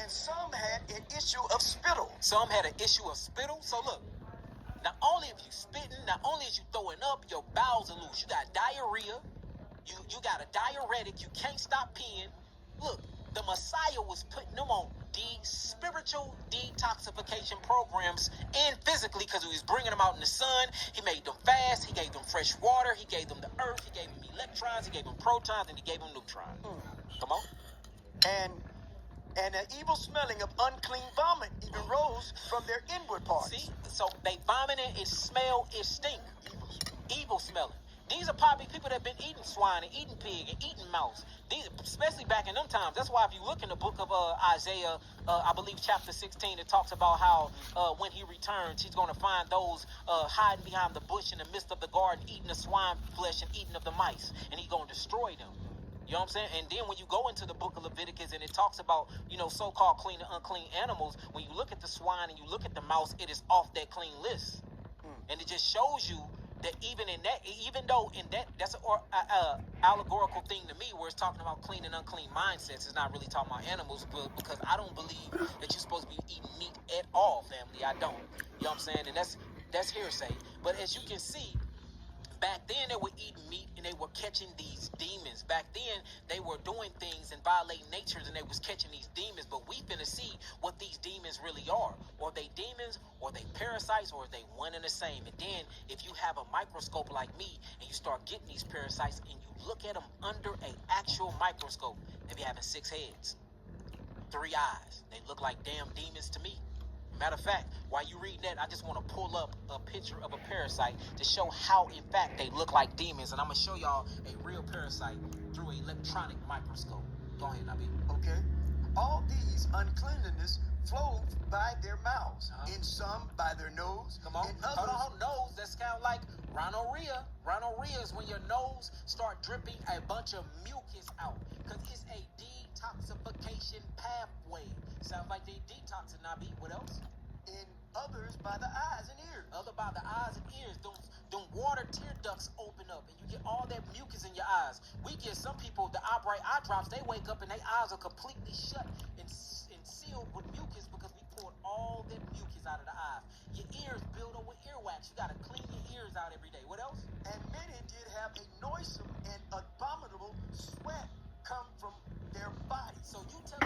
And some had an issue of spittle. Some had an issue of spittle. So look, not only if you spitting, not only is you throwing up, your bowels are loose. You got diarrhea. You got a diuretic. You can't stop peeing. Look, the Messiah was putting them on spiritual detoxification programs and physically, because he was bringing them out in the sun. He made them fast. He gave them fresh water. He gave them the earth. He gave them electrons. He gave them protons, and he gave them neutrons. Come on. And an evil smelling of unclean vomit even rose from their inward parts. See, so they vomiting, it smell, it stink. Evil smelling. These are probably people that have been eating swine and eating pig and eating mouse. These, especially back in them times. That's why if you look in the book of Isaiah, I believe chapter 16, it talks about how when he returns, he's going to find those hiding behind the bush in the midst of the garden, eating the swine flesh and eating of the mice. And he's going to destroy them. You know what I'm saying? And then when you go into the book of Leviticus and it talks about, so-called clean and unclean animals, when you look at the swine and you look at the mouse, it is off that clean list. And it just shows you that even in that, even though in that, that's an allegorical thing to me, where it's talking about clean and unclean mindsets. It's not really talking about animals, but because I don't believe that you're supposed to be eating meat at all, family. I don't. You know what I'm saying? And that's hearsay. But as you can see, back then they were eating meat and they were catching these demons. Back then they were doing things and violating natures and they was catching these demons. But we finna see what these demons really are. Or they demons, or they parasites, or they one and the same. And then if you have a microscope like me and you start getting these parasites and you look at them under an actual microscope, they be having 6 heads, 3 eyes. They look like damn demons to me. Matter of fact, while you read that, I just want to pull up a picture of a parasite to show how, in fact, they look like demons. And I'm going to show y'all a real parasite through an electronic microscope. Go ahead, Nabi. Okay. All these uncleanliness flowed by their mouths. In some, by their nose. Come on. In others, Hold on. Nose, that's kind of like rhinorrhea. Rhinorrhea is when your nose start dripping a bunch of mucus out. Because it's a detoxification pathway. Sounds like they detoxing, Nabi. What else? in others by the eyes and ears. Other by the eyes and ears. Them water tear ducts open up and you get all that mucus in your eyes. We get some people, the eye drops, they wake up and their eyes are completely shut and sealed with mucus because we poured all that mucus out of the eyes. Your ears build up with earwax. You got to clean your ears out every day. What else? And many did have a noisome and abominable sweat come from their bodies. So you tell